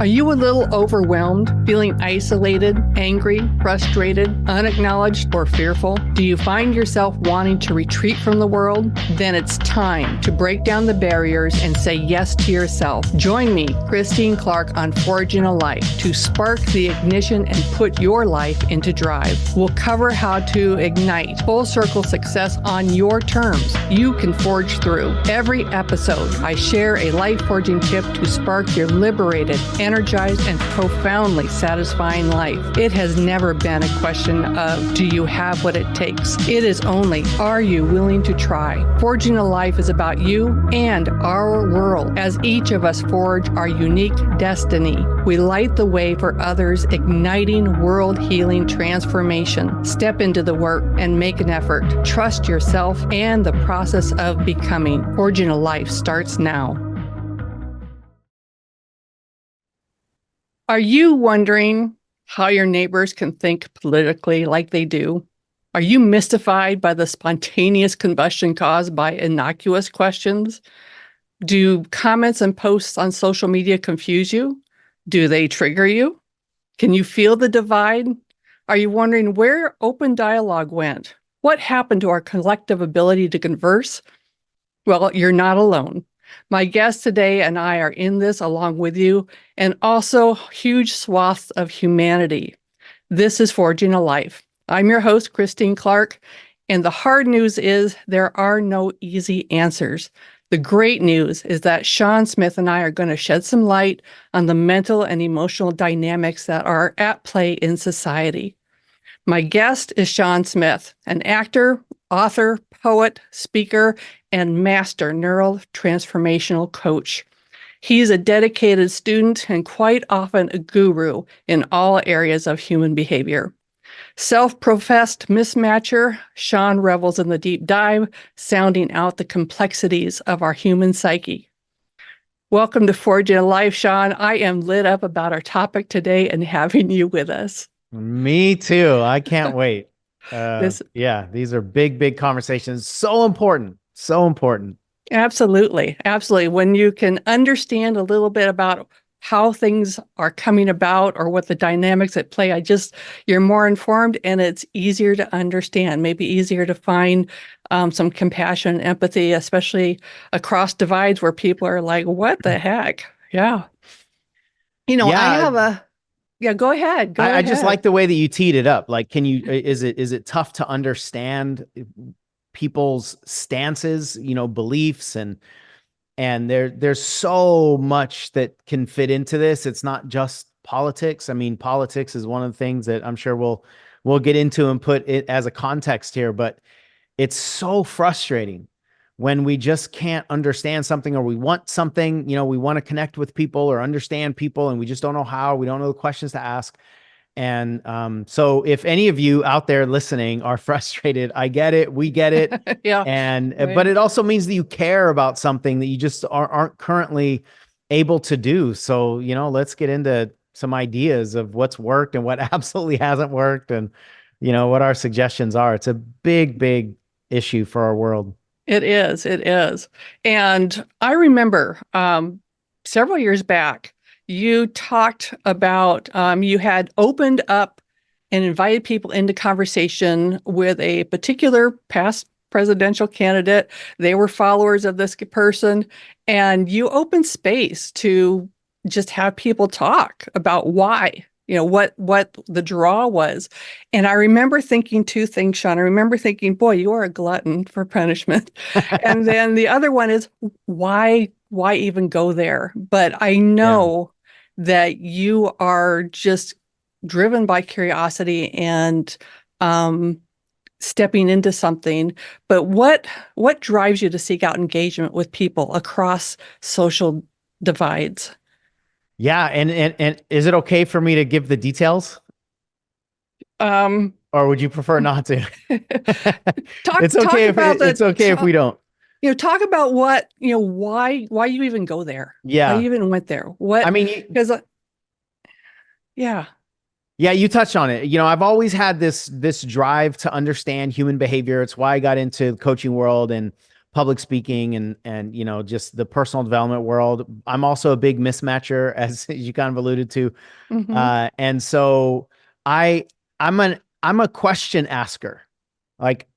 you a little overwhelmed, feeling isolated, angry, frustrated, unacknowledged, or fearful? Do you find yourself wanting to retreat from the world? Then it's time to break down the barriers and say yes to yourself. Join me, Christine Clark, on Forging a Life to spark the ignition and put your life into drive. We'll cover how to ignite full circle success on your terms. You can forge through. Every episode, I share a life forging tip to spark your liberated, energized, and profoundly satisfying life. It has never been a question of, do you have what it takes? It is only, are you willing to try? Forging a Life is about you and our world, as each of us forge our unique destiny. We light the way for others, igniting world-healing transformation. Step into the work and make an effort. Trust yourself and the process of becoming. Forging a Life starts now. Are you wondering how your neighbors can think politically like they do? Are you mystified by the spontaneous combustion caused by innocuous questions? Do comments and posts on social media confuse you? Do they trigger you? Can you feel the divide? Are you wondering where open dialogue went? What happened to our collective ability to converse? Well, you're not alone. My guest today and I are in this along with you, and also huge swaths of humanity. This is Forging a Life. I'm your host, Christine Clark, and the hard news is there are no easy answers. The great news is that Sean Smith and I are going to shed some light on the mental and emotional dynamics that are at play in society. My guest is Sean Smith, an actor, author, poet, speaker, and master neural-transformational coach. He's a dedicated student and quite often a guru in all areas of human behavior. Self-professed mismatcher, Sean revels in the deep dive, sounding out the complexities of our human psyche. Welcome to Forging a Life, Sean. I am lit up about our topic today and having you with us. Me too. I can't wait. Yeah, these are big conversations. So important. So important. Absolutely. Absolutely. When you can understand a little bit about how things are coming about or what the dynamics at play, you're more informed and it's easier to understand, maybe easier to find some compassion, empathy, especially across divides where people are like, what the heck? Yeah. Go ahead. I just like the way that you teed it up. Like, is it tough to understand people's stances, beliefs, and there's so much that can fit into this. It's not just politics. I mean, politics is one of the things that I'm sure we'll get into and put it as a context here, but it's so frustrating when we just can't understand something, or we want something, we want to connect with people or understand people, and we just don't know how. We don't know the questions to ask. And so if any of you out there listening are frustrated, I get it. We get it. Yeah. But it also means that you care about something that you just aren't currently able to do. So, let's get into some ideas of what's worked and what absolutely hasn't worked, and, what our suggestions are. It's a big issue for our world. It is. And I remember several years back, you talked about, you had opened up and invited people into conversation with a particular past presidential candidate. They were followers of this person, and you opened space to just have people talk about why, what the draw was. And I remember thinking two things, Sean. I remember thinking, boy, you are a glutton for punishment. And then the other one is, why even go there? But I know that you are just driven by curiosity and stepping into something. But what drives you to seek out engagement with people across social divides? Yeah, and is it okay for me to give the details? Or would you prefer not to? It's okay if we don't. Talk about what, why you even go there. Yeah. Why you even went there. What, I mean, because yeah, you touched on it. I've always had this drive to understand human behavior. It's why I got into the coaching world and public speaking and just the personal development world. I'm also a big mismatcher, as you kind of alluded to. Hmm. And so I I'm a question asker. Like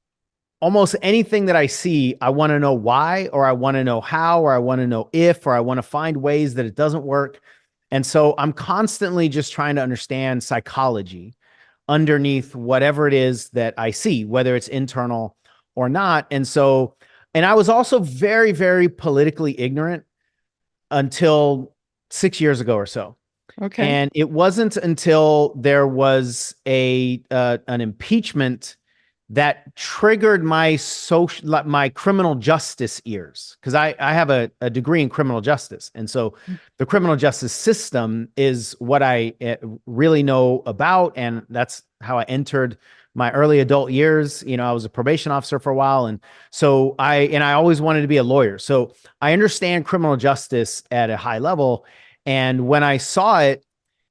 almost anything that I see, I want to know why, or I want to know how, or I want to know if, or I want to find ways that it doesn't work. And so I'm constantly just trying to understand psychology underneath whatever it is that I see, whether it's internal or not. And I was also very, very politically ignorant until 6 years ago or so. Okay. And it wasn't until there was an impeachment that triggered my criminal justice ears, because I have a degree in criminal justice, and so the criminal justice system is what I really know about, and that's how I entered my early adult years. I was a probation officer for a while, and so I always wanted to be a lawyer, so I understand criminal justice at a high level. And when I saw it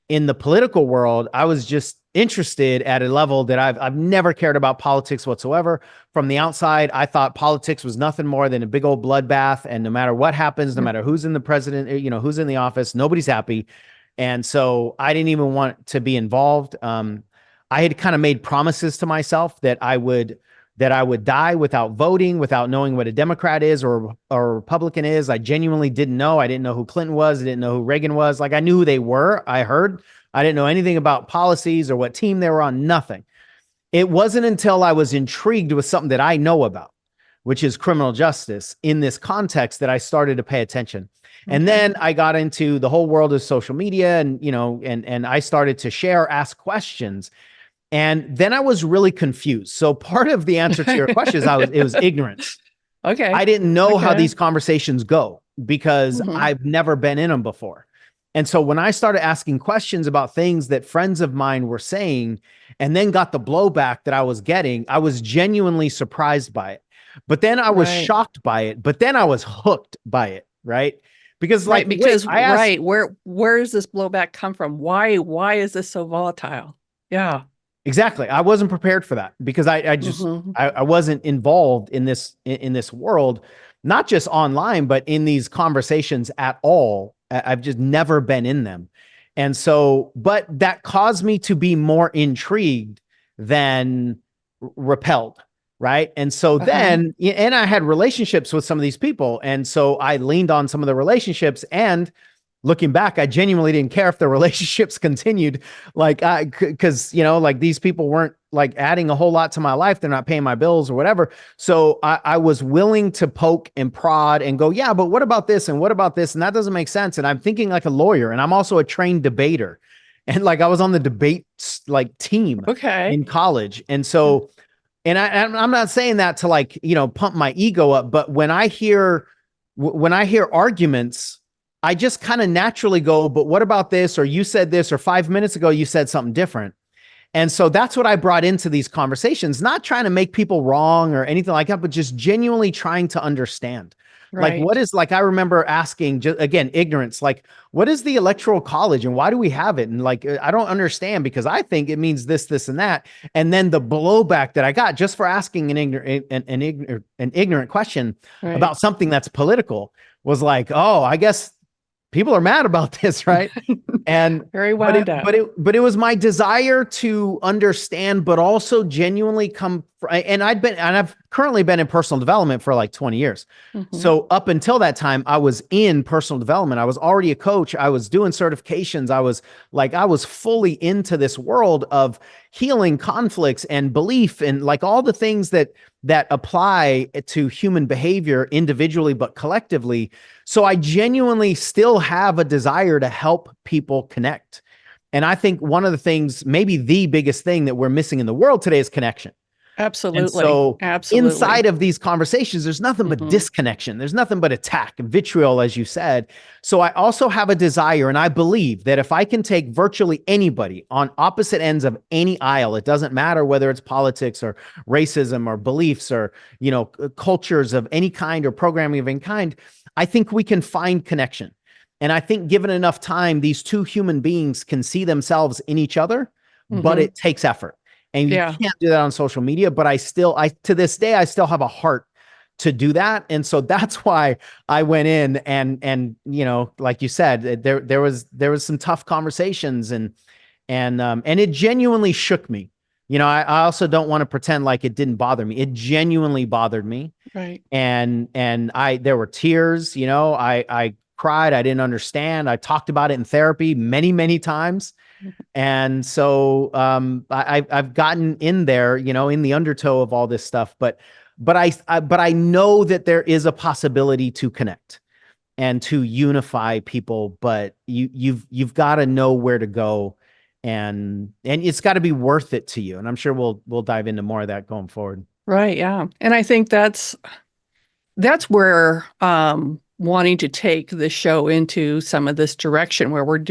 in the political world, I was just interested at a level that I've never cared about politics whatsoever. From the outside, I thought politics was nothing more than a big old bloodbath, and no matter what happens, no matter who's in the president, who's in the office, nobody's happy. And so I didn't even want to be involved. I had kind of made promises to myself that I would die without voting, without knowing what a Democrat is or a Republican is. I genuinely didn't know. I didn't know who Clinton was. I didn't know who Reagan was. Like, I knew who they were. I heard. I didn't know anything about policies or what team they were on. Nothing. It wasn't until I was intrigued with something that I know about, which is criminal justice in this context, that I started to pay attention. And then I got into the whole world of social media, and I started to share, ask questions. And then I was really confused. So part of the answer to your question is it was ignorance. Okay. I didn't know how Okay. these conversations go because Hmm. I've never been in them before. And so when I started asking questions about things that friends of mine were saying, and then got the blowback that I was getting, I was genuinely surprised by it. But then I was Right. shocked by it. But then I was hooked by it, right? Because Right. wait, Because I asked. right, where does this blowback come from? Why is this so volatile? Yeah. Exactly. I wasn't prepared for that because Hmm. I wasn't involved in this world, not just online, but in these conversations at all. I've just never been in them. And so, but that caused me to be more intrigued than repelled. Right. And so Uh-huh. then, and I had relationships with some of these people. And so I leaned on some of the relationships, and looking back, I genuinely didn't care if the relationships continued. Because, like, these people weren't like adding a whole lot to my life. They're not paying my bills or whatever. So I was willing to poke and prod and go, yeah, but what about this? And what about this? And that doesn't make sense. And I'm thinking like a lawyer, and I'm also a trained debater. And like, I was on the debate like team Okay. in college. And so, and I'm not saying that to like, pump my ego up, but when I hear arguments, I just kind of naturally go, but what about this? Or you said this, or 5 minutes ago, you said something different. And so that's what I brought into these conversations, not trying to make people wrong or anything like that, but just genuinely trying to understand. Like, what Right. is, like, I remember asking, just again, ignorance, like, what is the electoral college and why do we have it? And like, I don't understand, because I think it means this, this, and that. And then the blowback that I got just for asking an ignorant question Right. about something that's political was like, oh, I guess people are mad about this, right? And Very but wound it up. but it but it was my desire to understand, but also genuinely and I've currently been in personal development for like 20 years. Hmm. So up until that time, I was in personal development. I was already a coach. I was doing certifications. I was fully into this world of healing conflicts and belief, and like all the things that apply to human behavior individually but collectively. So I genuinely still have a desire to help people connect. And I think one of the things, maybe the biggest thing that we're missing in the world today, is connection. And Absolutely. so inside Absolutely. of these conversations, there's nothing but Hmm. disconnection. There's nothing but attack, vitriol, as you said. So I also have a desire, and I believe that if I can take virtually anybody on opposite ends of any aisle, it doesn't matter whether it's politics or racism or beliefs or, cultures of any kind or programming of any kind, I think we can find connection. And I think given enough time, these two human beings can see themselves in each other, but Hmm. it takes effort. And you Yeah. can't do that on social media. But I to this day, I still have a heart to do that. And so that's why I went in and like you said, there was some tough conversations, and it genuinely shook me. I also don't want to pretend like it didn't bother me. It genuinely bothered me. Right. And there were tears. I cried. I didn't understand. I talked about it in therapy many, many times. And so I've gotten in there, in the undertow of all this stuff, but I know that there is a possibility to connect and to unify people, but you've got to know where to go, and it's got to be worth it to you. And I'm sure we'll dive into more of that going forward. Right. Yeah. And I think that's where wanting to take the show into some of this direction where we're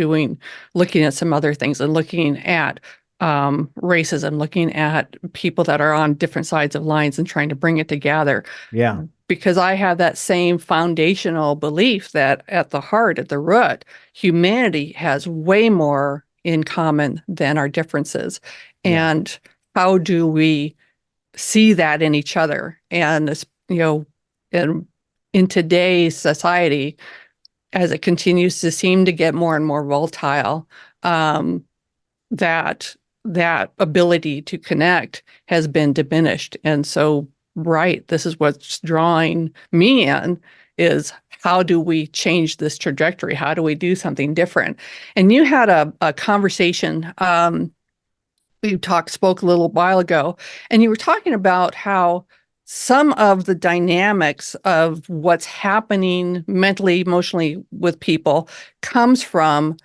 looking at some other things and looking at racism, looking at people that are on different sides of lines and trying to bring it together. Yeah. Because I have that same foundational belief that at the heart, at the root, humanity has way more in common than our differences. Yeah. And how do we see that in each other? And in today's society, as it continues to seem to get more and more volatile, that ability to connect has been diminished. And so, right, this is what's drawing me in, is how do we change this trajectory? How do we do something different? And you had a conversation, we spoke a little while ago, and you were talking about how some of the dynamics of what's happening mentally, emotionally with people comes from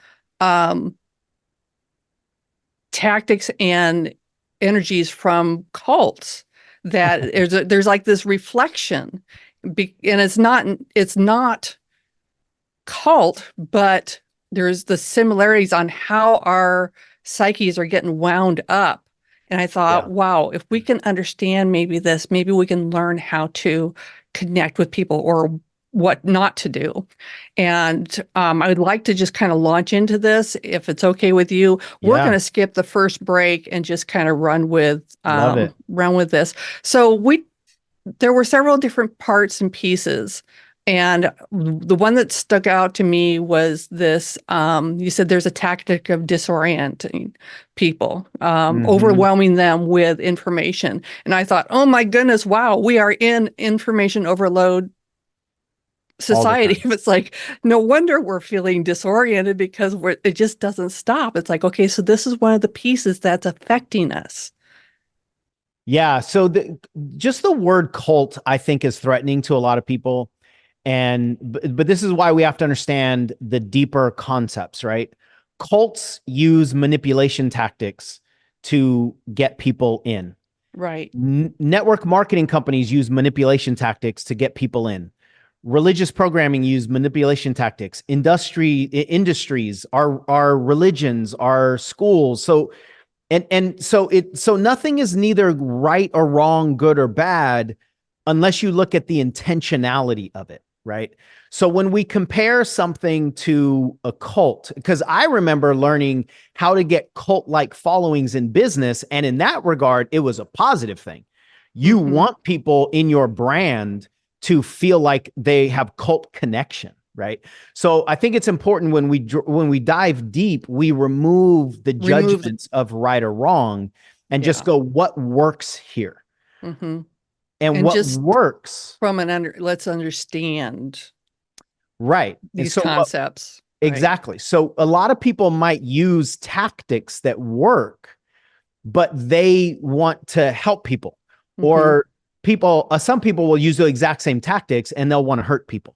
tactics and energies from cults. That there's like this reflection, and it's not cult, but there's the similarities on how our psyches are getting wound up. And I thought, Yeah. wow, if we can understand maybe we can learn how to connect with people or what not to do. And I would like to just kind of launch into this, if it's okay with you. We're going Yeah. to skip the first break and just kind of run with Love it. this. So there were several different parts and pieces. And the one that stuck out to me was this, you said there's a tactic of disorienting people, overwhelming them with information. And I thought, oh my goodness, wow, we are in information overload All the society. time. It's like, no wonder we're feeling disoriented, because it just doesn't stop. It's like, okay, so this is one of the pieces that's affecting us. Yeah. So just the word cult, I think, is threatening to a lot of people. But this is why we have to understand the deeper concepts, right? Cults use manipulation tactics to get people in. Right. Network marketing companies use manipulation tactics to get people in. Religious programming use manipulation tactics. Industries, our religions, our schools. So nothing is neither right or wrong, good or bad, unless you look at the intentionality of it, right? So when we compare something to a cult, because I remember learning how to get cult-like followings in business, and in that regard, it was a positive thing. You want people in your brand to feel like they have cult connection, right? So I think it's important when we dive deep, we remove the judgments of right or wrong and just go, what works here? And what just works from let's understand right these concepts. Exactly. So a lot of people might use tactics that work, but they want to help people, or some people will use the exact same tactics and they'll want to hurt people,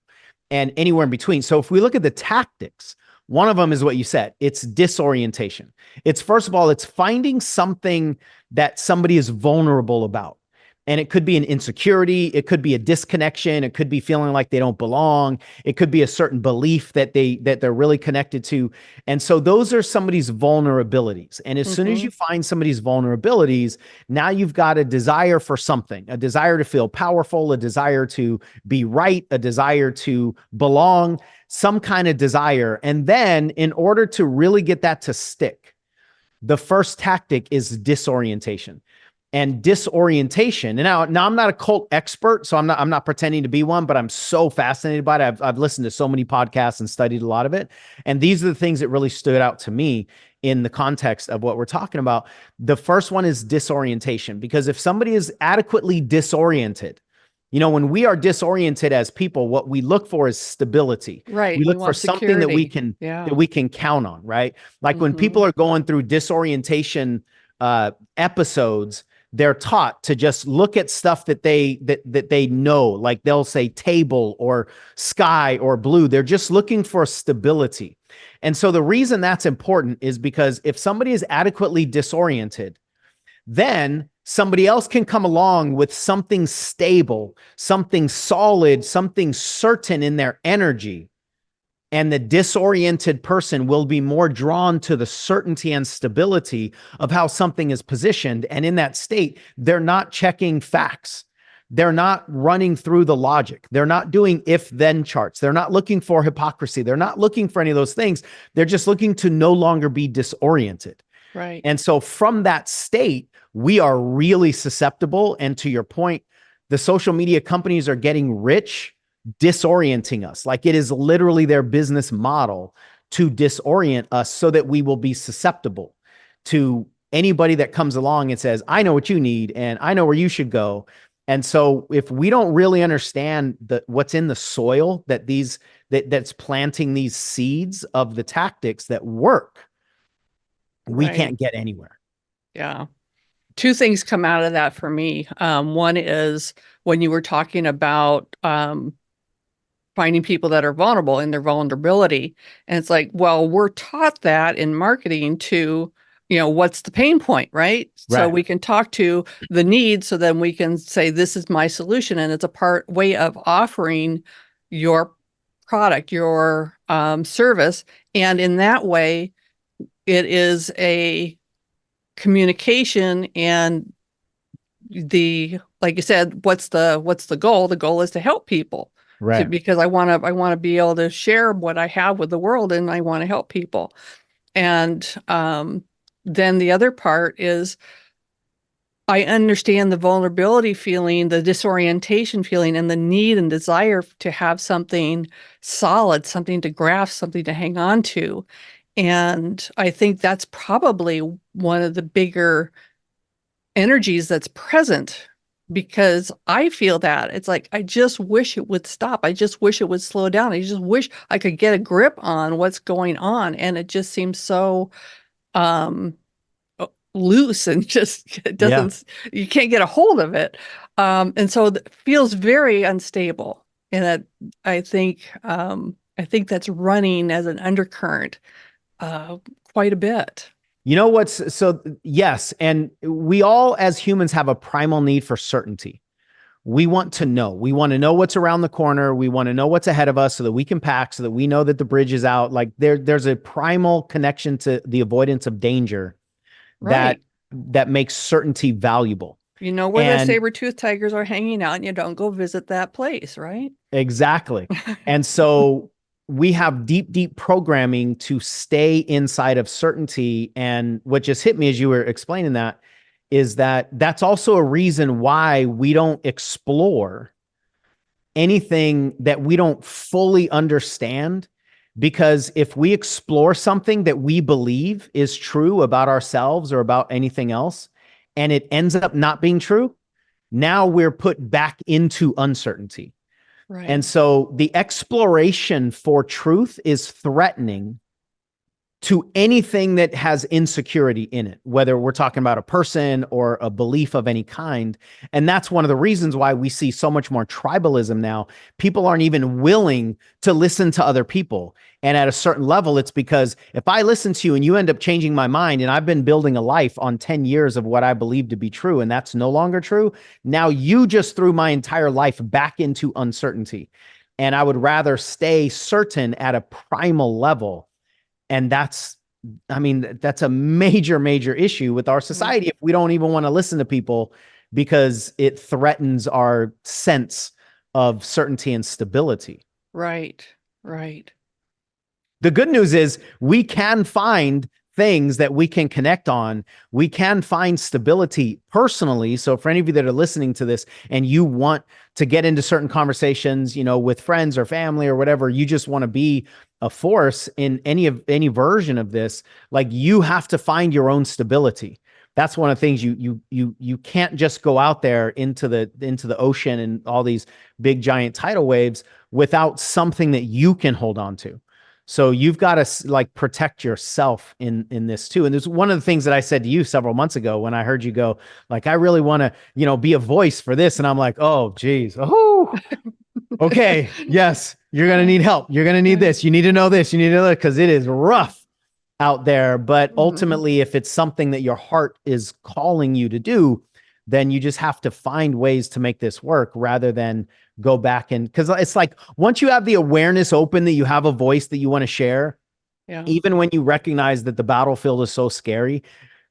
and anywhere in between. So if we look at the tactics, one of them is what you said. It's disorientation. It's, first of all, it's finding something that somebody is vulnerable about. And it could be an insecurity. It could be a disconnection. It could be feeling like they don't belong. It could be a certain belief that they're really connected to. And so those are somebody's vulnerabilities. And as soon as you find somebody's vulnerabilities, now you've got a desire for something, a desire to feel powerful, a desire to be right, a desire to belong, some kind of desire. And then in order to really get that to stick, the first tactic is disorientation. and disorientation. And now I'm not a cult expert, so I'm not pretending to be one, but I'm so fascinated by it. I've listened to so many podcasts and studied a lot of it. And these are the things that really stood out to me in the context of what we're talking about. The first one is disorientation, because if somebody is adequately disoriented, when we are disoriented as people, what we look for is stability. Right. We We look for want something that we security. can Yeah. that we can count on, right? Like when Hmm. people are going through disorientation episodes, they're taught to just look at stuff that they know, like they'll say table or sky or blue. They're just looking for stability. And so the reason that's important is because if somebody is adequately disoriented, then somebody else can come along with something stable, something solid, something certain in their energy. And the disoriented person will be more drawn to the certainty and stability of how something is positioned. And in that state, they're not checking facts. They're not running through the logic. They're not doing if-then charts. They're not looking for hypocrisy. They're not looking for any of those things. They're just looking to no longer be disoriented. Right. And so from that state, we are really susceptible. And to your point, the social media companies are getting rich disorienting us. Like it is literally their business model to disorient us so that we will be susceptible to anybody that comes along and says, I know what you need and I know where you should go. And so if we don't really understand what's in the soil that's planting these seeds of the tactics that work, we Right. can't get anywhere. Yeah. Two things come out of that for me. One is when you were talking about finding people that are vulnerable in their vulnerability. And it's like, well, we're taught that in marketing to, what's the pain point, right? So Right. we can talk to the need, so then we can say, this is my solution. And it's a way of offering your product, your service. And in that way, it is a communication, and like you said, what's the goal? The goal is to help people. Right. Because I want to be able to share what I have with the world, and I want to help people. And then the other part is, I understand the vulnerability feeling, the disorientation feeling, and the need and desire to have something solid, something to grasp, something to hang on to. And I think that's probably one of the bigger energies that's present, because I feel that it's like, I just wish it would stop. I just wish it would slow down. I just wish I could get a grip on what's going on. And it just seems so um, loose, and just it Yeah. doesn't, you can't get a hold of it. And so it feels very unstable. And that I think that's running as an undercurrent uh, quite a bit. Yes. And we all as humans have a primal need for certainty. We want to know. We want to know what's around the corner. We want to know what's ahead of us so that we can pack, so that we know that the bridge is out. Like there's a primal connection to the avoidance of danger that Right. that makes certainty valuable. You know where the And saber-toothed tigers are hanging out, and you don't go visit that place, right? exactly. And so we have deep, deep programming to stay inside of certainty. And what just hit me as you were explaining that is that that's also a reason why we don't explore anything that we don't fully understand. Because if we explore something that we believe is true about ourselves or about anything else, and it ends up not being true, now we're put back into uncertainty. Right. And so the exploration for truth is threatening to anything that has insecurity in it, whether we're talking about a person or a belief of any kind. And that's one of the reasons why we see so much more tribalism now. People aren't even willing to listen to other people. And at a certain level, it's because if I listen to you and you end up changing my mind, and I've been building a life on 10 years of what I believe to be true, and that's no longer true, now you just threw my entire life back into uncertainty. And I would rather stay certain at a primal level. And that's a major, major issue with our society if we don't even want to listen to people because it threatens our sense of certainty and stability. Right. Right. The good news is we can find things that we can connect on, we can find stability personally. So for any of you that are listening to this and you want to get into certain conversations, with friends or family or whatever, you just want to be a force in any version of this, like you have to find your own stability. That's one of the things you can't just go out there into the ocean and all these big giant tidal waves without something that you can hold on to. So you've got to like protect yourself in this too. And there's one of the things that I said to you several months ago when I heard you go, like, I really want to, be a voice for this. And I'm like, oh, geez. Oh, okay. Yes. You're going to need help. You're going to need this. You need to know this. You need to know that because it is rough out there. But ultimately, if it's something that your heart is calling you to do, then you just have to find ways to make this work rather than go back and because it's like once you have the awareness open that you have a voice that you want to share, even when you recognize that the battlefield is so scary,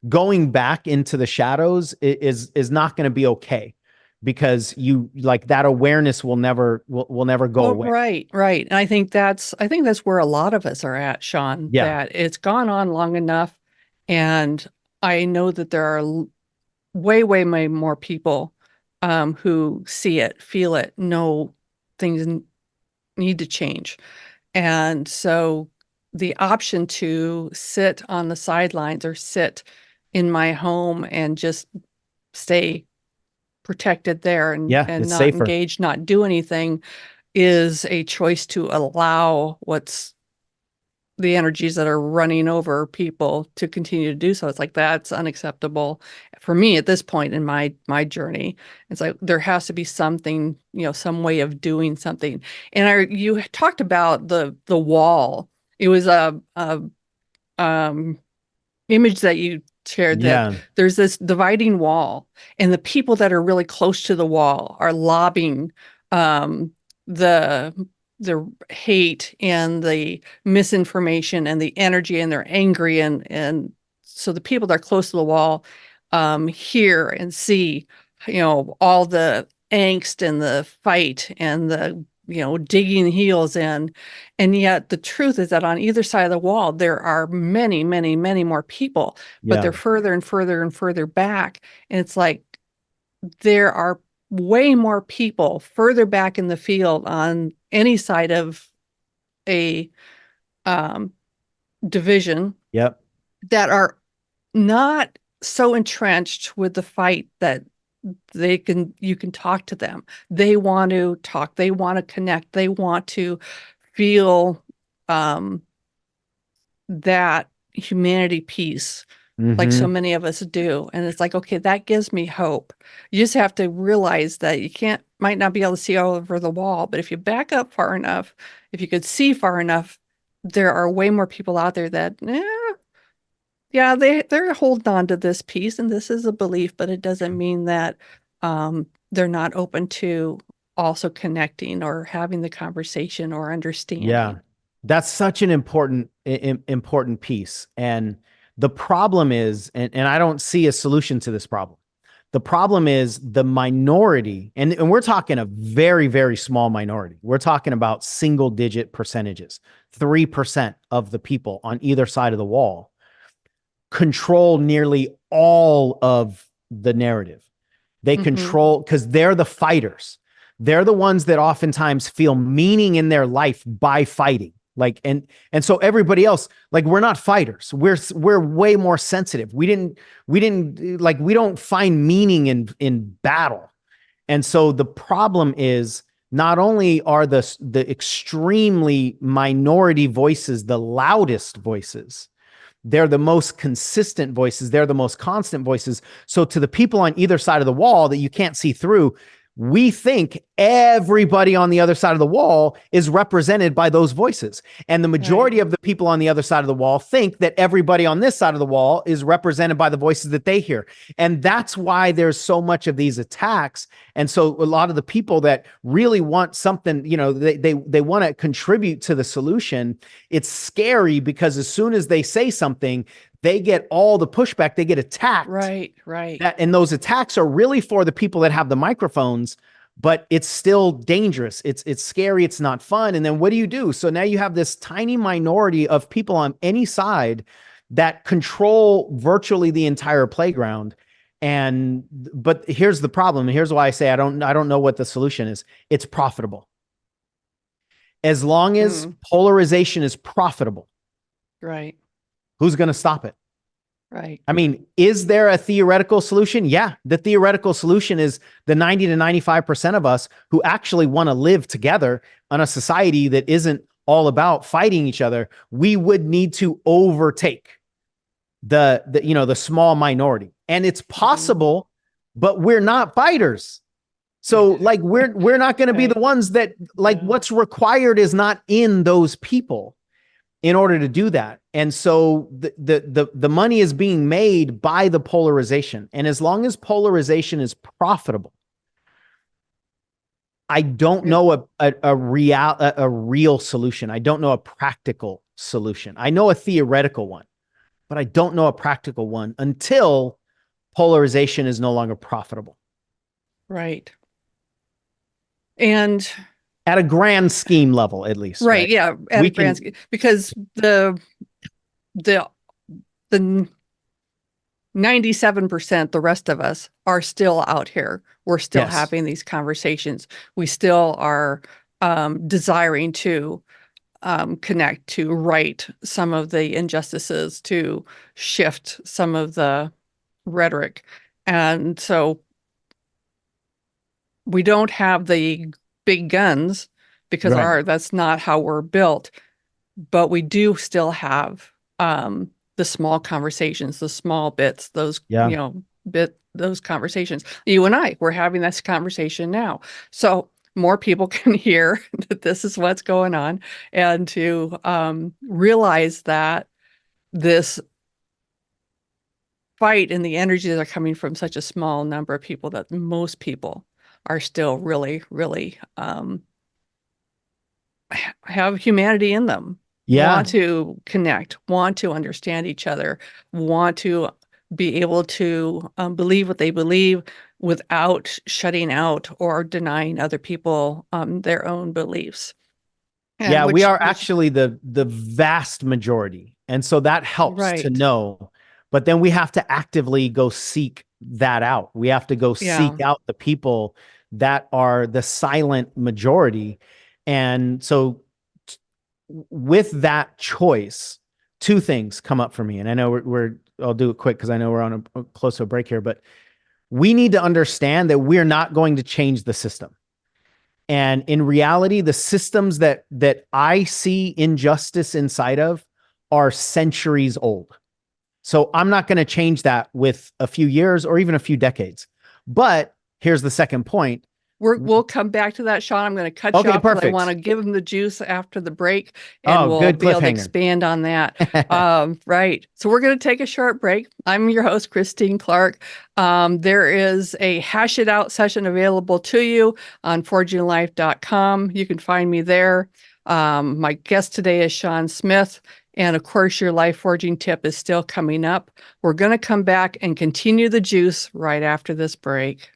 going back into the shadows is not going to be okay because you like that awareness will never go away. Right. And I think that's where a lot of us are at, Sean, Yeah. that it's gone on long enough. And I know that there are way more people who see it, feel it, know things need to change. And so the option to sit on the sidelines or sit in my home and just stay protected there and It's not safer. engage, not do anything is a choice to allow what's the energies that are running over people to continue to do so. It's like, that's unacceptable for me at this point in my journey. It's like, there has to be something, some way of doing something. And you talked about the wall. It was a image that you shared that there's this dividing wall and the people that are really close to the wall are lobbing the hate and the misinformation and the energy, and they're angry, and so the people that are close to the wall hear and see all the angst and the fight and the digging heels in. And yet the truth is that on either side of the wall there are many more people, but they're further and further and further back. And it's like there are way more people further back in the field on any side of a division that are not so entrenched with the fight that you can talk to them. They want to talk, they want to connect, they want to feel that humanity piece like so many of us do. And it's like, okay, that gives me hope. You just have to realize that you might not be able to see all over the wall, but if you back up far enough, if you could see far enough, there are way more people out there that, they're holding on to this piece and this is a belief, but it doesn't mean that they're not open to also connecting or having the conversation or understanding. Yeah, that's such an important piece. And the problem is, and I don't see a solution to this problem. The problem is the minority, and we're talking a very, very small minority. We're talking about single digit percentages, 3% of the people on either side of the wall control nearly all of the narrative. They control because they're the fighters. They're the ones that oftentimes feel meaning in their life by fighting. Like, and so everybody else, like, we're not fighters. We're way more sensitive. We don't find meaning in battle. And so the problem is not only are the extremely minority voices the loudest voices, they're the most consistent voices. They're the most constant voices. So to the people on either side of the wall that you can't see through, we think everybody on the other side of the wall is represented by those voices. And the majority of the people on the other side of the wall think that everybody on this side of the wall is represented by the voices that they hear. And that's why there's so much of these attacks. And so a lot of the people that really want something, they want to contribute to the solution. It's scary because as soon as they say something, they get all the pushback, they get attacked. Right. And those attacks are really for the people that have the microphones, but it's still dangerous. It's scary. It's not fun. And then what do? So now you have this tiny minority of people on any side that control virtually the entire playground. And but here's the problem. Here's why I say I don't know what the solution is. It's profitable. As long as Mm, polarization is profitable, right. who's going to stop it? Right. I mean, is there a theoretical solution? Yeah. The theoretical solution is the 90 to 95% of us who actually want to live together on a society that isn't all about fighting each other. We would need to overtake the small minority. And it's Mhm. possible, but we're not fighters. So like we're not going to be Right. the ones that like Yeah. what's required is not in those people in order to do that. And so the money is being made by the polarization. And as long as polarization is profitable, I don't Yeah. know a real solution. I don't know a practical solution. I know a theoretical one, but I don't know a practical one until polarization is no longer profitable Right. And at a grand scheme level, at least, right. right? Yeah. At a We grand can, scale, because the the 97%, the rest of us are still out here. We're still yes, having these conversations. We still are desiring to connect, to right some of the injustices, to shift some of the rhetoric. And so we don't have the big guns because right. that's not how we're built, but we do still have the small conversations, the small bits, those, Yeah. those conversations. You and I, we're having this conversation now. So more people can hear that this is what's going on, and to realize that this fight and the energy that are coming from such a small number of people, that most people are still really, really have humanity in them, want Yeah. to connect, want to understand each other, want to be able to believe what they believe without shutting out or denying other people their own beliefs. And Yeah, we are which, actually the vast majority. And so that helps to right. know. But then we have to actively go seek that out. We have to go Yeah. seek out the people that are the silent majority. And so with that choice, two things come up for me. And I know I'll do it quick because I know we're on a close to a break here, but we need to understand that we're not going to change the system. And in reality, the systems that I see injustice inside of are centuries old. So I'm not going to change that with a few years or even a few decades. But here's the second point. We'll come back to that, Sean. I'm going to cut you Okay, off because I want perfect. to give them the juice after the break, and Oh, we'll good be able to cliffhanger. expand on that. Right. So we're going to take a short break. I'm your host, Christine Clark. There is a Hash It Out session available to you on forginglife.com. You can find me there. My guest today is Sean Smith. And of course, your life forging tip is still coming up. We're going to come back and continue the juice right after this break.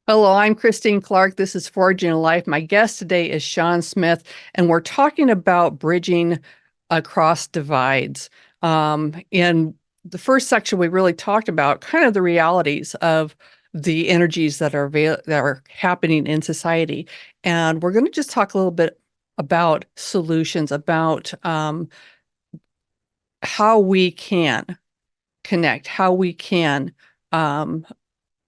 Hello, I'm Christine Clark. This is Forging a Life. My guest today is Sean Smith, and we're talking about bridging across divides. In the first section, we really talked about kind of the realities of the energies that are happening in society, and we're going to just talk a little bit about solutions, about how we can connect, how we can um,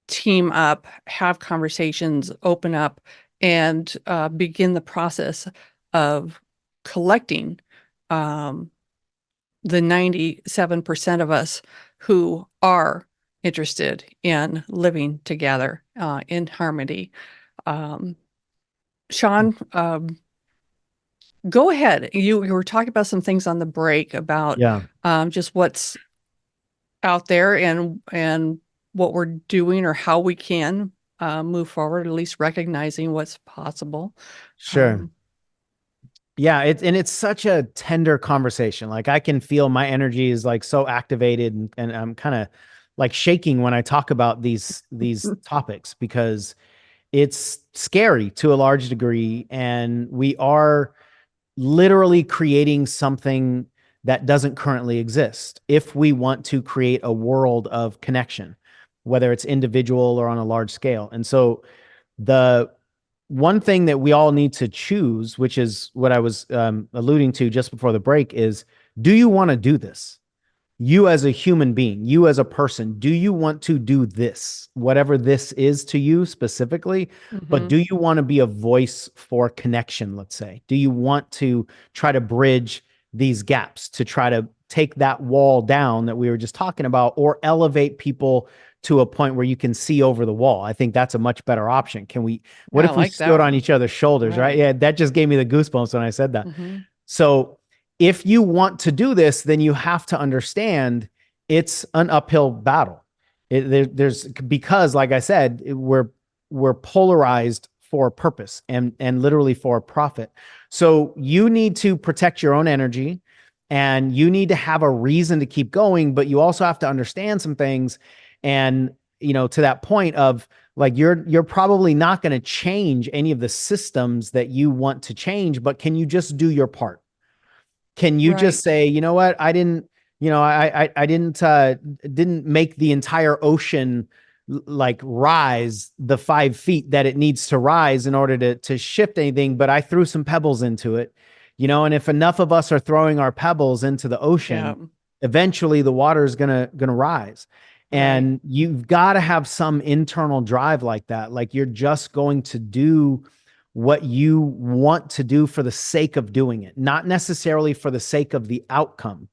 team up, have conversations, open up, and begin the process of collecting um, the 97% of us who are interested in living together in harmony. Um, Sean, go ahead. You were talking about some things on the break about Yeah, just what's out there, and what we're doing or how we can move forward, at least recognizing what's possible. sure. Um, Yeah, it's such a tender conversation. Like I can feel my energy is like so activated and I'm kind of like shaking when I talk about these topics, because it's scary to a large degree, and we are literally creating something that doesn't currently exist if we want to create a world of connection, whether it's individual or on a large scale. And so the one thing that we all need to choose, which is what I was alluding to just before the break, is, do you want to do this? You as a human being, you as a person, do you want to do this, whatever this is to you specifically? But do you want to be a voice for connection, let's say? Do you want to try to bridge these gaps, to try to take that wall down that we were just talking about, or elevate people to a point where you can see over the wall? I think that's a much better option. What I if we like that stood on one. each other's shoulders, right? Right. Yeah, that just gave me the goosebumps when I said that. Mm-hmm. So if you want to do this, then you have to understand it's an uphill battle. Because, like I said, we're polarized for a purpose and literally for a profit. So you need to protect your own energy, and you need to have a reason to keep going, but you also have to understand some things. And, to that point of, like, you're probably not going to change any of the systems that you want to change, but can you just do your part? Can you just Right. say, you know what, I didn't, I didn't make the entire ocean like rise the 5 feet that it needs to rise in order to shift anything, but I threw some pebbles into it, and if enough of us are throwing our pebbles into the Yeah. ocean, eventually the water is gonna rise. Right. And you've got to have some internal drive like that. Like, you're just going to do what you want to do for the sake of doing it, not necessarily for the sake of the outcome.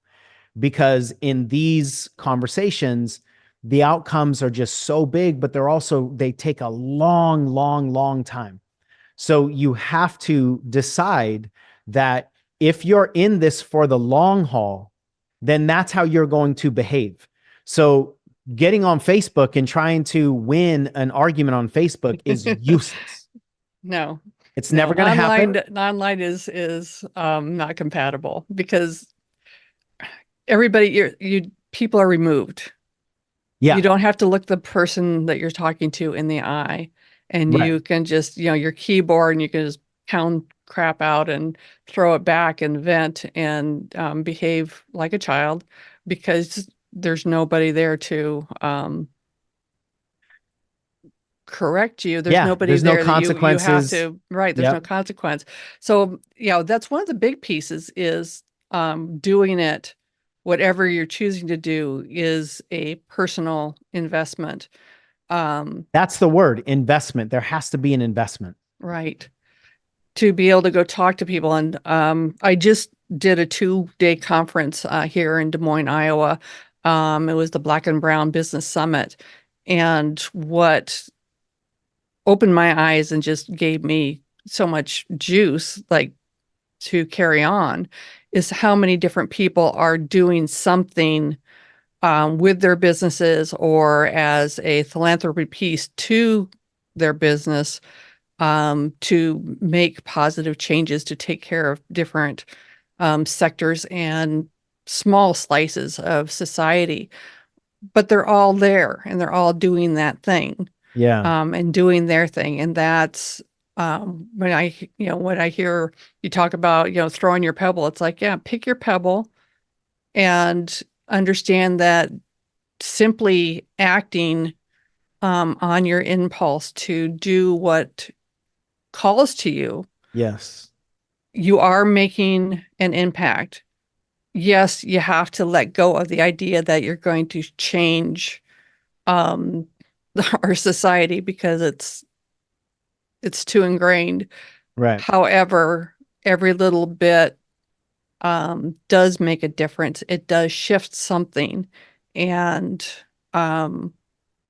Because in these conversations, the outcomes are just so big, but they take a long, long, long time. So you have to decide that if you're in this for the long haul, then that's how you're going to behave. So getting on Facebook and trying to win an argument on Facebook is useless. No. It's No. never going to happen. Online is not compatible because everybody people are removed. Yeah, You don't have to look the person that you're talking to in the eye, and right. you can just, your keyboard, and you can just pound crap out and throw it back and vent and behave like a child because there's nobody there to correct you. There's Yeah, nobody there's no there that you have consequences. to, right, there's no Yep. consequence. So, that's one of the big pieces is doing it, whatever you're choosing to do is a personal investment. That's the word, investment. There has to be an investment. Right. To be able to go talk to people. And I just did a 2-day conference here in Des Moines, Iowa. It was the Black and Brown Business Summit. And what opened my eyes and just gave me so much juice, like, to carry on, is how many different people are doing something with their businesses or as a philanthropy piece to their business, to make positive changes to take care of different sectors and small slices of society. But they're all there and they're all doing that thing, Yeah. and doing their thing. And that's when I hear you talk about, throwing your pebble, it's like, yeah, pick your pebble and understand that simply acting on your impulse to do what calls to you, Yes. you are making an impact. Yes, you have to let go of the idea that you're going to change um, our society because it's too ingrained. Right. However, every little bit does make a difference. It does shift something, and And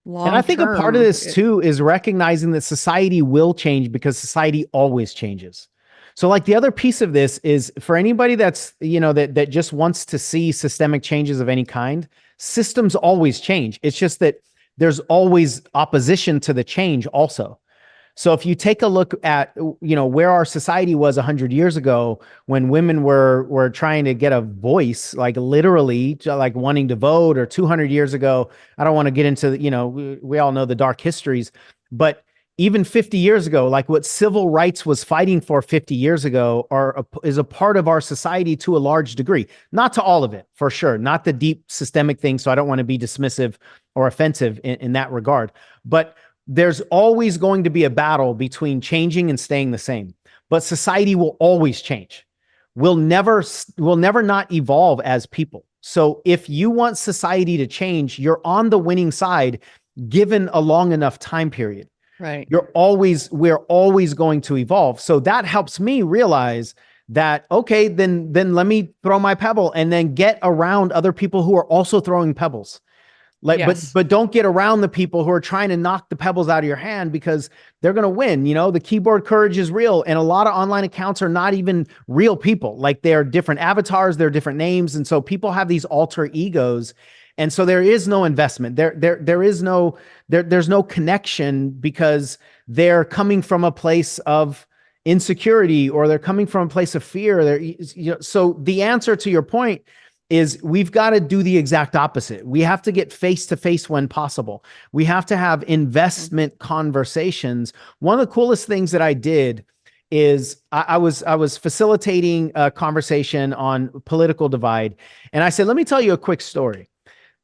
I long think a part of term, this too is recognizing that society will change because society always changes. So, like, the other piece of this is for anybody that's, that just wants to see systemic changes of any kind, systems always change. It's just that there's always opposition to the change also. So if you take a look at, where our society was 100 years ago, when women were trying to get a voice, like literally like wanting to vote, or 200 years ago, I don't want to get into, we all know the dark histories, but even 50 years ago, like what civil rights was fighting for 50 years ago is a part of our society to a large degree. Not to all of it, for sure. Not the deep systemic things. So I don't want to be dismissive or offensive in that regard. But there's always going to be a battle between changing and staying the same. But society will always change. We'll never not evolve as people. So if you want society to change, you're on the winning side given a long enough time period. Right. We're always going to evolve. So that helps me realize that, okay, then let me throw my pebble and then get around other people who are also throwing pebbles. Like, Yes. but don't get around the people who are trying to knock the pebbles out of your hand, because they're going to win. The keyboard courage is real. And a lot of online accounts are not even real people. Like, they're different avatars, they're different names. And so people have these alter egos. And so there is no investment. There's no connection, because they're coming from a place of insecurity, or they're coming from a place of fear. So the answer to your point is, we've got to do the exact opposite. We have to get face to face when possible. We have to have investment conversations. One of the coolest things that I did is I was facilitating a conversation on political divide. And I said, let me tell you a quick story.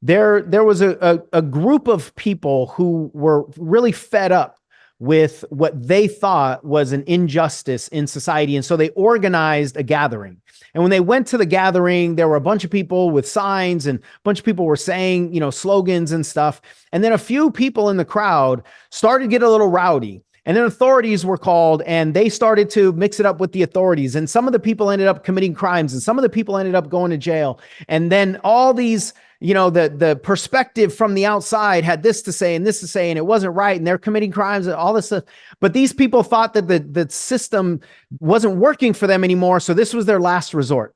There was a group of people who were really fed up with what they thought was an injustice in society. And so they organized a gathering. And when they went to the gathering, there were a bunch of people with signs, and a bunch of people were saying, slogans and stuff. And then a few people in the crowd started to get a little rowdy. And then authorities were called, and they started to mix it up with the authorities. And some of the people ended up committing crimes, and some of the people ended up going to jail. And then all these, the perspective from the outside had this to say and this to say, and it wasn't right. And they're committing crimes and all this stuff. But these people thought that the system wasn't working for them anymore. So this was their last resort.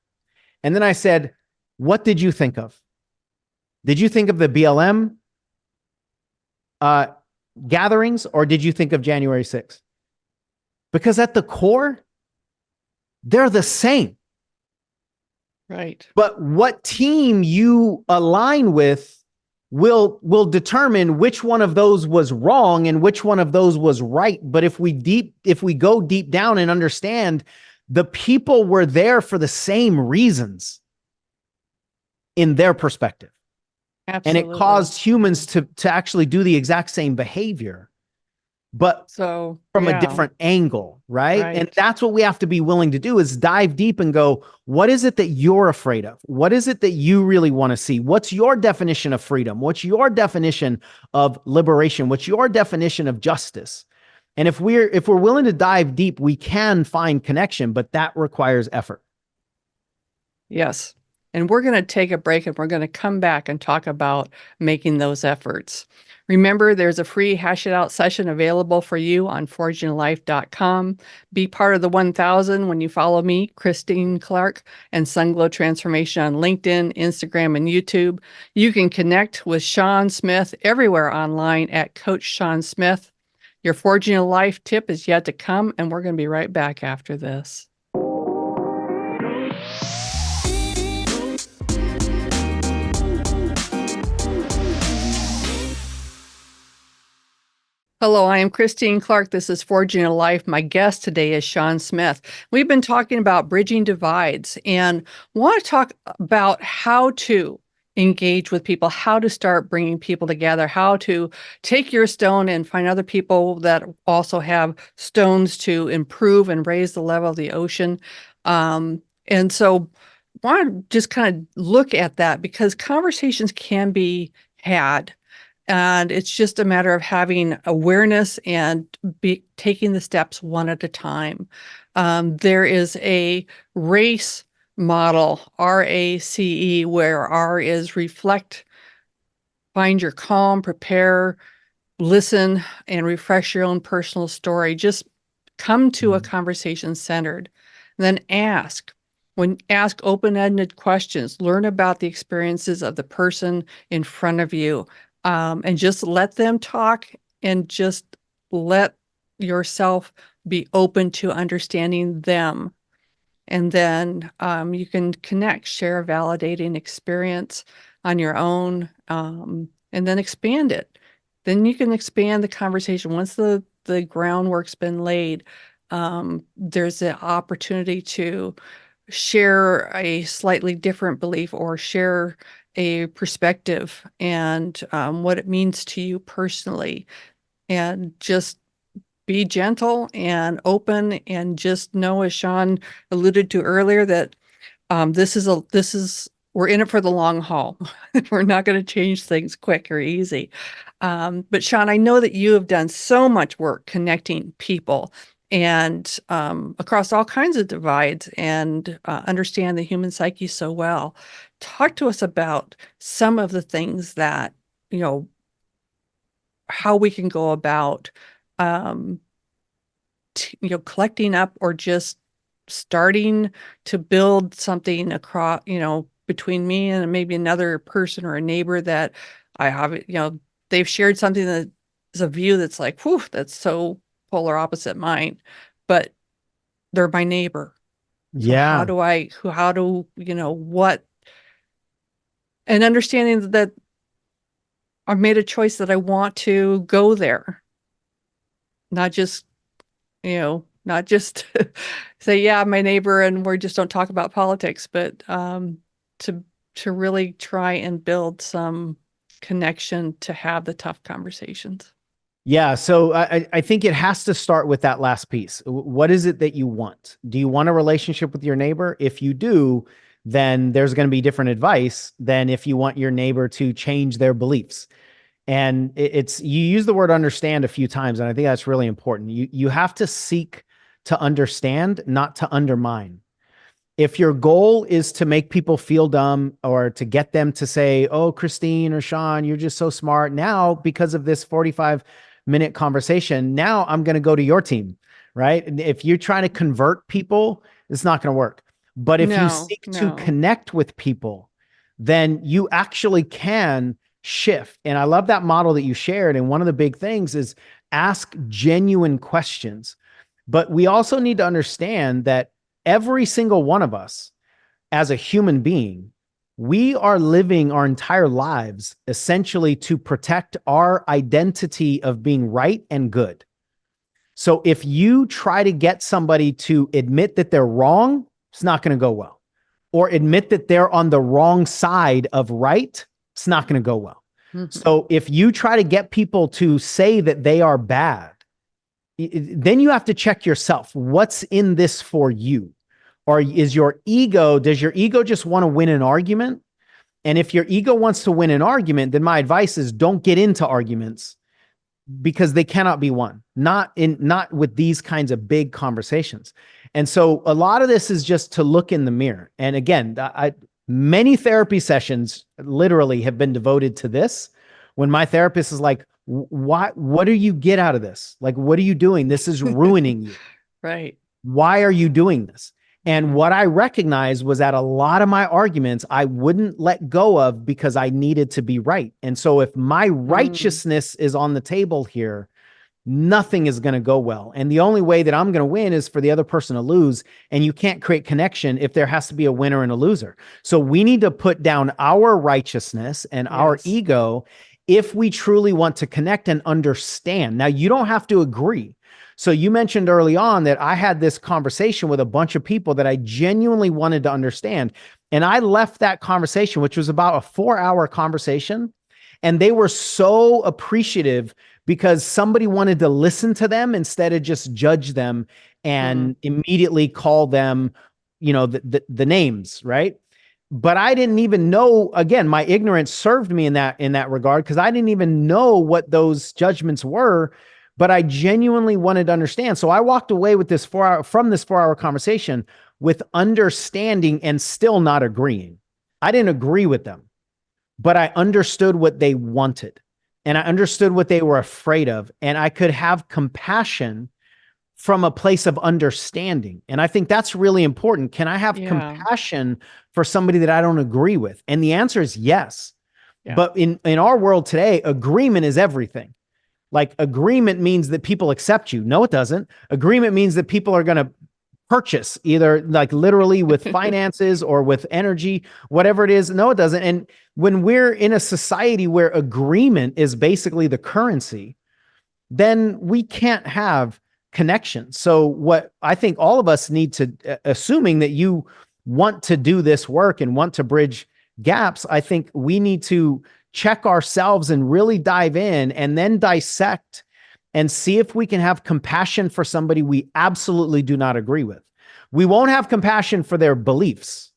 And then I said, what did you think of? Did you think of the BLM gatherings, or did you think of January 6th? Because at the core, they're the same. Right. But what team you align with will determine which one of those was wrong and which one of those was right. But if we go deep down and understand, the people were there for the same reasons in their perspective. Absolutely. And it caused humans to actually do the exact same behavior, but from a different angle, right? And that's what we have to be willing to do, is dive deep and go, what is it that you're afraid of? What is it that you really want to see? What's your definition of freedom? What's your definition of liberation? What's your definition of justice? And if we're willing to dive deep, we can find connection, but that requires effort. Yes. And we're going to take a break, and we're going to come back and talk about making those efforts. Remember, there's a free Hash It Out session available for you on forginglife.com. Be part of the 1,000 when you follow me, Christine Clark, and Sunglow Transformation on LinkedIn, Instagram, and YouTube. You can connect with Sean Smith everywhere online at Coach Sean Smith. Your Forging a Life tip is yet to come, and we're going to be right back after this. Hello, I am Christine Clark. This is Forging a Life. My guest today is Sean Smith. We've been talking about bridging divides, and want to talk about how to engage with people, how to start bringing people together, how to take your stone and find other people that also have stones to improve and raise the level of the ocean. And so I want to just kind of look at that, because conversations can be had. And it's just a matter of having awareness and taking the steps one at a time. There is a RACE model, RACE, where R is reflect, find your calm, prepare, listen, and refresh your own personal story. Just come to a conversation centered. Then ask. Ask open-ended questions. Learn about the experiences of the person in front of you. And just let them talk, and just let yourself be open to understanding them. And then you can connect, share a validating experience on your own, and then expand it. Then you can expand the conversation. Once the groundwork's been laid, there's an opportunity to share a slightly different belief or share a perspective and what it means to you personally. And just be gentle and open, and just know, as Sean alluded to earlier, that we're in it for the long haul. We're not going to change things quick or easy. But Sean, I know that you have done so much work connecting people and across all kinds of divides, and understand the human psyche so well. Talk to us about some of the things that, how we can go about um, collecting up, or just starting to build something across, between me and maybe another person or a neighbor that I have, they've shared something that is a view that's like, whew, that's so polar opposite mine, but they're my neighbor. So Yeah. what, and understanding that I've made a choice that I want to go there, not just not just say, yeah, my neighbor, and we just don't talk about politics, but to really try and build some connection to have the tough conversations. Yeah. So I think it has to start with that last piece. What is it that you want? Do you want a relationship with your neighbor? If you do, then there's going to be different advice than if you want your neighbor to change their beliefs. And you use the word understand a few times, and I think that's really important. You have to seek to understand, not to undermine. If your goal is to make people feel dumb, or to get them to say, oh, Christine or Sean, you're just so smart. Now, because of this 45-minute conversation, now I'm going to go to your team, right? And if you're trying to convert people, it's not going to work. But if you No, seek to no. connect with people, then you actually can shift. And I love that model that you shared. And one of the big things is ask genuine questions. But we also need to understand that every single one of us, as a human being, we are living our entire lives essentially to protect our identity of being right and good. So if you try to get somebody to admit that they're wrong, it's not going to go well. Or admit that they're on the wrong side of right, it's not going to go well. Mhm. So if you try to get people to say that they are bad, then you have to check yourself. What's in this for you? Or does your ego just want to win an argument? And if your ego wants to win an argument, then my advice is don't get into arguments, because they cannot be won, not with these kinds of big conversations. And so a lot of this is just to look in the mirror. And again, many therapy sessions literally have been devoted to this. When my therapist is like, what do you get out of this? Like, what are you doing? This is ruining you. Right. Why are you doing this? And what I recognized was that a lot of my arguments I wouldn't let go of because I needed to be right. And so if my righteousness is on the table here, nothing is going to go well. And the only way that I'm going to win is for the other person to lose. And you can't create connection if there has to be a winner and a loser. So we need to put down our righteousness and our ego if we truly want to connect and understand. Now, you don't have to agree. So you mentioned early on that I had this conversation with a bunch of people that I genuinely wanted to understand. And I left that conversation, which was about a 4-hour conversation, and they were so appreciative because somebody wanted to listen to them instead of just judge them and immediately call them, the names, right? But I didn't even know, again, my ignorance served me in that regard, because I didn't even know what those judgments were, but I genuinely wanted to understand. So I walked away with this 4-hour conversation with understanding and still not agreeing. I didn't agree with them, but I understood what they wanted, and I understood what they were afraid of, and I could have compassion from a place of understanding. And I think that's really important. Can I have compassion for somebody that I don't agree with? And the answer is yes. Yeah. But in our world today, agreement is everything. Like agreement means that people accept you. No, it doesn't. Agreement means that people are going to purchase either like literally with finances or with energy, whatever it is. No, it doesn't. And when we're in a society where agreement is basically the currency, then we can't have connection. So what I think all of us need to, assuming that you want to do this work and want to bridge gaps, I think we need to check ourselves and really dive in and then dissect and see if we can have compassion for somebody we absolutely do not agree with. We won't have compassion for their beliefs,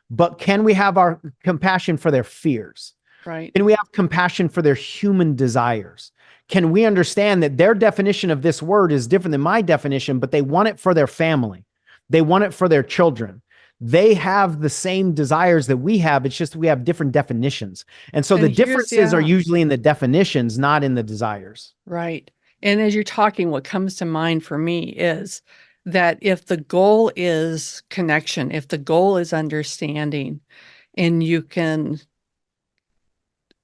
but can we have our compassion for their fears? Right. Can we have compassion for their human desires? Can we understand that their definition of this word is different than my definition, but they want it for their family. They want it for their children. They have the same desires that we have. It's just we have different definitions. And so the differences are usually in the definitions, not in the desires. Right. And as you're talking, what comes to mind for me is that if the goal is connection, if the goal is understanding, and you can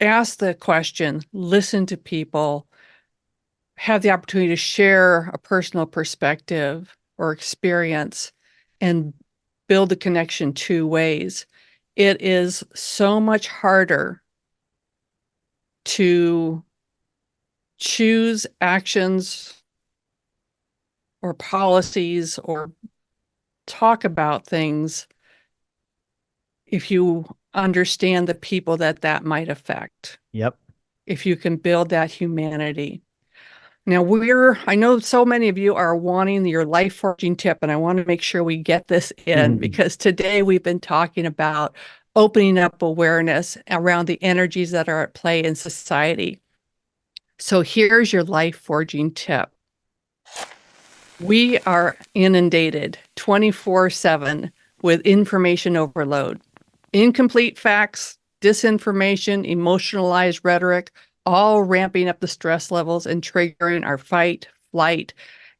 ask the question, listen to people, have the opportunity to share a personal perspective or experience, and build a connection two ways, it is so much harder to choose actions or policies or talk about things if you understand the people that might affect. Yep. If you can build that humanity. Now I know so many of you are wanting your life forging tip, and I want to make sure we get this in because today we've been talking about opening up awareness around the energies that are at play in society. So here's your life forging tip. We are inundated 24/7 with information overload, incomplete facts, disinformation, emotionalized rhetoric, all ramping up the stress levels and triggering our fight, flight,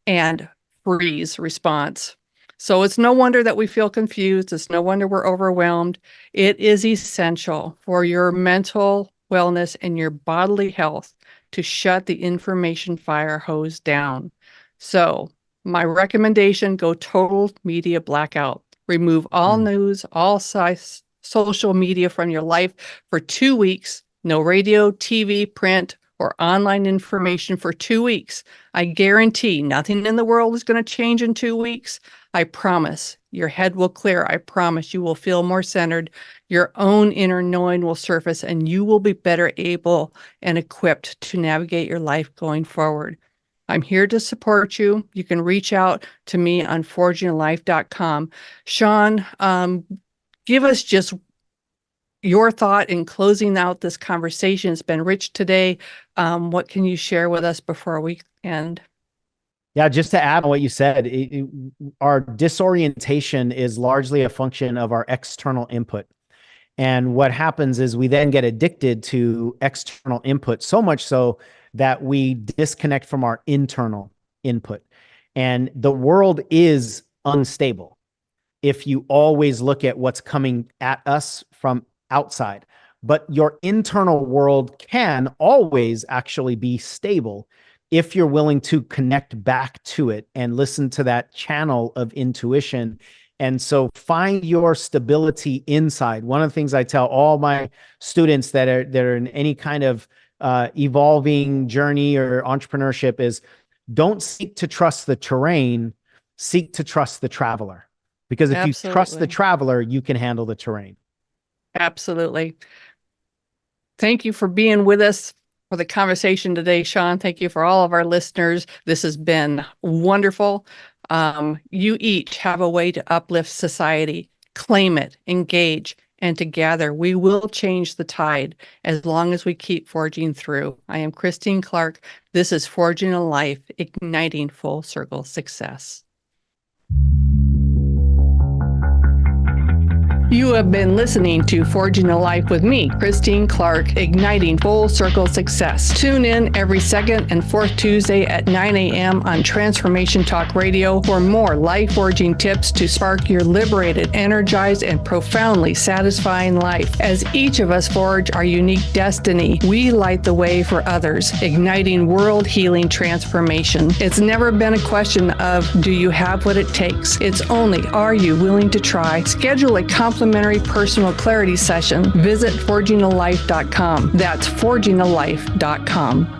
and freeze response. So it's no wonder that we feel confused. It's no wonder we're overwhelmed. It is essential for your mental wellness and your bodily health to shut the information fire hose down. So my recommendation, go total media blackout. Remove all news, all social media from your life for 2 weeks. No radio, TV, print, or online information for 2 weeks. I guarantee nothing in the world is going to change in 2 weeks. I promise your head will clear. I promise you will feel more centered. Your own inner knowing will surface, and you will be better able and equipped to navigate your life going forward. I'm here to support you. You can reach out to me on forginglife.com. Sean, give us just your thought in closing out this conversation. It's been rich today. What can you share with us before we end? Yeah, just to add on what you said, our disorientation is largely a function of our external input. And what happens is we then get addicted to external input, so much so that we disconnect from our internal input. And the world is unstable if you always look at what's coming at us from outside. But your internal world can always actually be stable if you're willing to connect back to it and listen to that channel of intuition. And so find your stability inside. One of the things I tell all my students that are in any kind of evolving journey or entrepreneurship is, don't seek to trust the terrain, seek to trust the traveler. Because if you trust the traveler, you can handle the terrain. Absolutely. Thank you for being with us for the conversation today, Sean. Thank you for all of our listeners. This has been wonderful. You each have a way to uplift society, claim it, engage, and together we will change the tide as long as we keep forging through. I am Christine Clark. This is Forging a Life, igniting full circle success. You have been listening to Forging a Life with me, Christine Clark, igniting full circle success. Tune in every second and fourth Tuesday at 9 a.m. on Transformation Talk Radio for more life-forging tips to spark your liberated, energized, and profoundly satisfying life. As each of us forge our unique destiny, we light the way for others, igniting world-healing transformation. It's never been a question of, do you have what it takes? It's only, are you willing to try? Schedule a complimentary personal clarity session. Visit forgingalife.com. That's forgingalife.com.